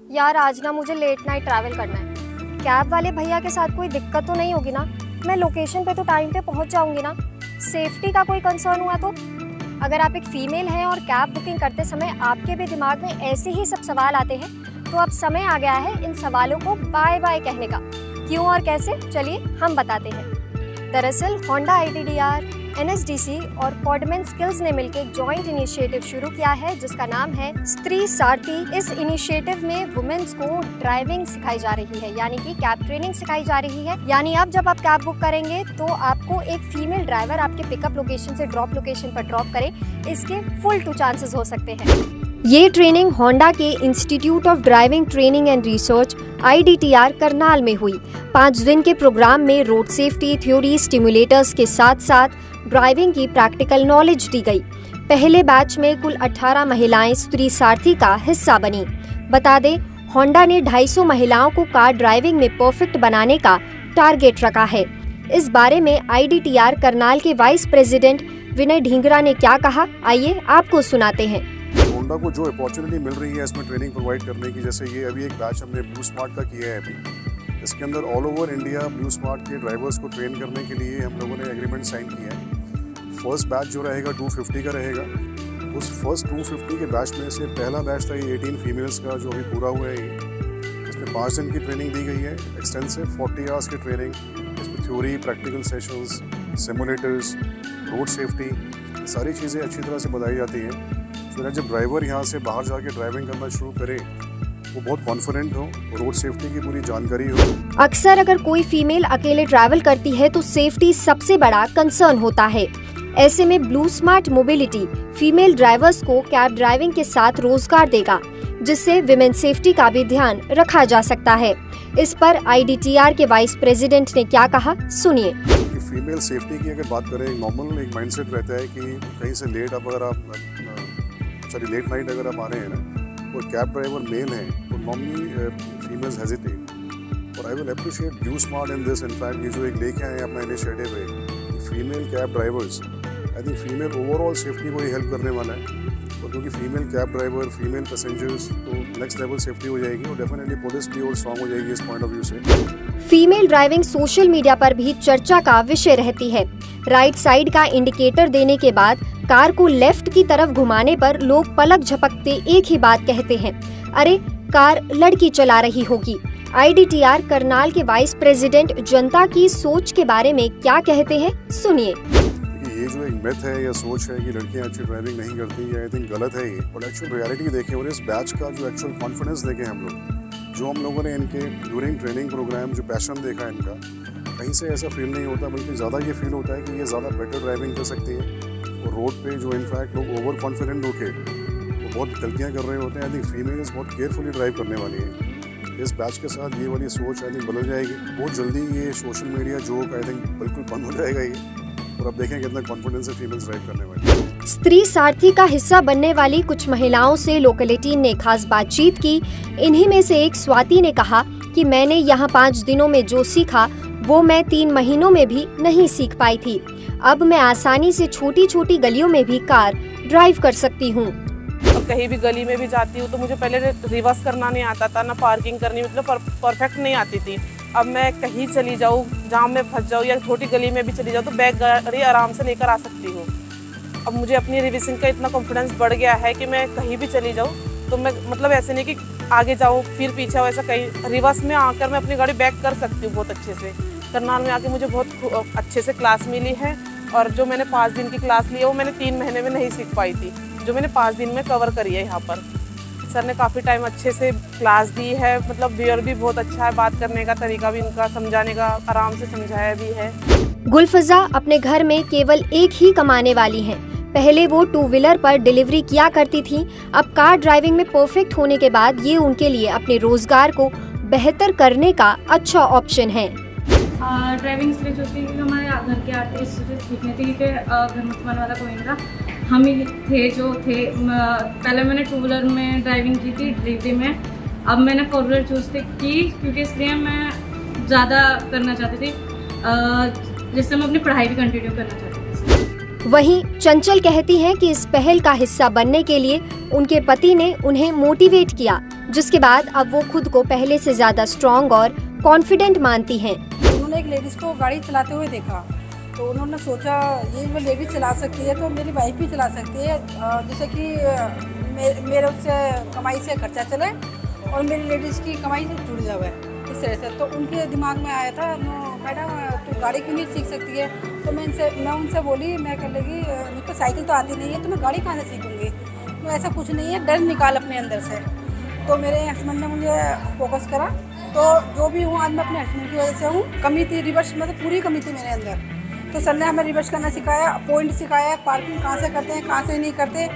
यार आज ना मुझे लेट नाइट ट्रैवल करना है। कैब वाले भैया के साथ कोई दिक्कत तो नहीं होगी ना? मैं लोकेशन पे तो टाइम पे पहुंच जाऊंगी ना? सेफ्टी का कोई कंसर्न हुआ तो? अगर आप एक फीमेल हैं और कैब बुकिंग करते समय आपके भी दिमाग में ऐसे ही सब सवाल आते हैं तो अब समय आ गया है इन सवालों को बाय बाय कहने का। क्यों और कैसे, चलिए हम बताते हैं। दरअसल होंडा IDTR, NSDC और कॉडमैन स्किल्स ने मिलकर जॉइंट इनिशिएटिव शुरू किया है जिसका नाम है स्त्री सारथी। इस इनिशिएटिव में वुमेन्स को ड्राइविंग सिखाई जा रही है, यानी कि कैब ट्रेनिंग सिखाई जा रही है। यानी अब जब आप कैब बुक करेंगे तो आपको एक फीमेल ड्राइवर आपके पिकअप लोकेशन से ड्रॉप लोकेशन पर ड्रॉप करे, इसके फुल 2 चांसेस हो सकते हैं। ये ट्रेनिंग होंडा के institute of driving training and research IDTR Karnal में हुई। 5 दिन के प्रोग्राम में रोड सेफ्टी थ्योरी स्टिमुलेटर्स के साथ साथ ड्राइविंग की प्रैक्टिकल नॉलेज दी गई। पहले बैच में कुल 18 महिलाएं स्त्री सारथी का हिस्सा बनी। बता दें, होंडा ने 250 महिलाओं को कार ड्राइविंग में परफेक्ट बनाने का टारगेट रखा है। इस बारे में IDTR करनाल के वाइस प्रेसिडेंट विनय ढींगरा ने क्या कहा, आइए आपको सुनाते हैं। होंडा को जो अपॉर्चुनिटी मिल रही है इसमें ट्रेनिंग प्रोवाइड करने की, जैसे ये अभी एक बैच हमने ब्लू स्मार्ट का किया है अभी, इसके अंदर all over India blue smart के ड्राइवर्स को ट्रेन करने के लिए हम लोगों ने एग्रीमेंट साइन किया है। फर्स्ट बैच जो रहेगा 250 का रहेगा। उस फर्स्ट 250 के बैच में से पहला बैच था ये 18 फीमेल्स का जो अभी पूरा हुआ है ये, इसमें 5 दिन की ट्रेनिंग दी गई है, एक्सटेंसिव 40 आवर्स की ट्रेनिंग, इसमें theory, practical sessions, simulators, road safety, सारी चीज़ें अच्छी तरह से बताई जाती हैं। तो जब ड्राइवर यहाँ से बाहर जाके ड्राइविंग करना शुरू करे वो बहुत कॉन्फिडेंट हो, रोड सेफ्टी की पूरी जानकारी हो। अक्सर अगर कोई फीमेल अकेले ट्रैवल करती है तो सेफ्टी सबसे बड़ा कंसर्न होता है। ऐसे में blue smart mobility female drivers को कैब ड्राइविंग के साथ रोजगार देगा, जिससे विमेन सेफ्टी का भी ध्यान रखा जा सकता है। इस पर IDTR के वाइस प्रेसिडेंट ने क्या कहा, सुनिए। फीमेल सेफ्टी की अगर बात करें, नॉर्मल एक माइंडसेट रहता है कि कहीं से लेट नाइट अगर आप आ रहे हैं ना और कैब ड्राइवर मेल है तो नॉर्मली फीमेल्स हेजिटेट, और I will appreciate blue smart in this. In fact ये जो एक लेके आए हैं अपना इनिशिएटिव है female cab drivers, I think female overall safety को ही हेल्प करने वाला है। और क्योंकि female cab driver, female passengers, तो नेक्स्ट लेवल सेफ्टी हो जाएगी और डेफिनेटली पुलिस भी और स्ट्रांग हो जाएगी इस पॉइंट ऑफ व्यू से। फीमेल ड्राइविंग सोशल मीडिया पर भी चर्चा का विषय रहती है। राइट साइड का इंडिकेटर देने के बाद कार को लेफ्ट की तरफ घुमाने पर लोग पलक झपकते एक ही बात कहते हैं, अरे कार लड़की चला रही होगी। IDTR करनाल के वाइस प्रेसिडेंट जनता की सोच के बारे में क्या कहते हैं, सुनिए। ये जो एक मिथ है या सोच है कि लड़कियां अच्छी ड्राइविंग नहीं करती, आई थिंक गलत है ये। और एक्चुअल रियलिटी देखें और इस बैच का जो एक्चुअल कॉन्फिडेंस देखें हम लोग, जो हम लोगों ने इनके ड्यूरिंग ट्रेनिंग प्रोग्राम जो पैशन देखा है इनका, कहीं से ऐसा फील नहीं होता, बल्कि ज़्यादा ये फील होता है कि ये ज़्यादा बेटर ड्राइविंग कर सकती है। और रोड पे जो इनफैक्ट लोग ओवर कॉन्फिडेंट होके वो बहुत गलतियाँ कर रहे होते हैं, आई थिंक फीमेल्स बहुत केयरफुली ड्राइव करने वाली है। इस बैच के साथ ये वाली सोच आई थिंक बदल जाएगी बहुत जल्दी। ये social media joke I think बिल्कुल बंद हो जाएगा ये, और अब देखें कितना कॉन्फिडेंस से फीमेल्स ड्राइव करने वाली। स्त्री सारथी का हिस्सा बनने वाली कुछ महिलाओं से लोकल 18 ने खास बातचीत की। इन्हीं में से एक स्वाति ने कहा कि मैंने यहाँ 5 दिनों में जो सीखा वो मैं 3 महीनों में भी नहीं सीख पाई थी। अब मैं आसानी से छोटी छोटी गलियों में भी कार ड्राइव कर सकती हूँ। अब कहीं भी गली में भी जाती हूँ तो मुझे पहले रिवर्स करना नहीं आता था, ना पार्किंग करनी मतलब परफेक्ट नहीं आती थी। अब मैं कहीं चली जाऊँ, जाम में फंस जाऊँ या छोटी गली में भी चली जाऊँ तो बैक गाड़ी आराम से लेकर आ सकती हूँ। अब मुझे अपनी रिवर्सिंग का इतना कॉन्फिडेंस बढ़ गया है कि मैं कहीं भी चली जाऊँ तो मैं मतलब ऐसे नहीं कि आगे जाऊँ फिर पीछे हो, ऐसा कहीं रिवर्स में आकर मैं अपनी गाड़ी बैक कर सकती हूँ बहुत अच्छे से। करनाल में आके मुझे बहुत अच्छे से क्लास मिली है, और जो मैंने 5 दिन की क्लास ली है वो मैंने 3 महीने में नहीं सीख पाई थी, जो मैंने 5 दिन में कवर करी है। यहाँ पर सर ने काफ़ी टाइम अच्छे से क्लास दी है, मतलब बियर भी बहुत अच्छा है, बात करने का तरीका भी इनका, समझाने का आराम से समझाया भी है। गुलफजा अपने घर में केवल एक ही कमाने वाली हैं। पहले वो 2 व्हीलर पर डिलीवरी किया करती थी, अब कार ड्राइविंग में परफेक्ट होने के बाद ये उनके लिए अपने रोजगार को बेहतर करने का अच्छा ऑप्शन है। ड्राइविंग इसलिए सोचती कि हमारे घर के आर्टिस्ट ठीक नहीं थे, क्योंकि घर में कमाने वाला कोई नहीं था, हम ही थे जो थे। पहले मैंने 2 व्हीलर में ड्राइविंग की थी डिलीवरी में, अब मैंने 4 व्हीलर चूज़ की क्योंकि इसलिए मैं ज़्यादा करना चाहती थी, जिससे मैं अपनी पढ़ाई भी कंटिन्यू करना चाहती थी। वहीं चंचल कहती हैं कि इस पहल का हिस्सा बनने के लिए उनके पति ने उन्हें मोटिवेट किया। जिसके बाद अब वो खुद को पहले से ज़्यादा स्ट्रॉन्ग और कॉन्फिडेंट मानती हैं। उन्होंने एक लेडीज़ को गाड़ी चलाते हुए देखा तो उन्होंने सोचा ये वो लेडीज़ चला सकती है तो मेरी वाइफ भी चला सकती है, जैसे कि मेरे उससे कमाई से खर्चा चले और मेरी लेडीज़ की कमाई से जुड़ जावे इस तरह से। तो उनके दिमाग में आया था मैडम तो गाड़ी क्यों नहीं सीख सकती है। तो मैं उनसे बोली, मैं कह लगी मुझको साइकिल तो आती नहीं है तो मैं गाड़ी कहाँ से सीखूँगी। तो ऐसा कुछ नहीं है, डर निकाल अपने अंदर से। तो मेरे हस्बैंड ने मुझे फोकस करा, तो जो भी हूँ आज मैं अपने हस्बैंड की वजह से हूँ। कमी थी रिवर्स में, तो पूरी कमी थी मेरे अंदर, तो सर ने हमें रिवर्स करना सिखाया, पॉइंट सिखाया, पार्किंग कहाँ से करते हैं कहाँ से नहीं करते,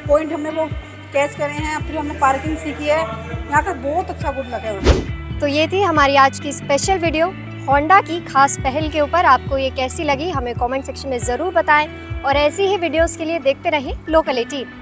पॉइंट हमने वो कैच करे हैं, फिर हमने पार्किंग सीखी है। यहाँ का बहुत अच्छा गुड लगा है। तो ये थी हमारी आज की स्पेशल वीडियो होंडा की खास पहल के ऊपर। आपको ये कैसी लगी हमें कमेंट सेक्शन में ज़रूर बताएं और ऐसी ही वीडियोस के लिए देखते रहें लोकल 18।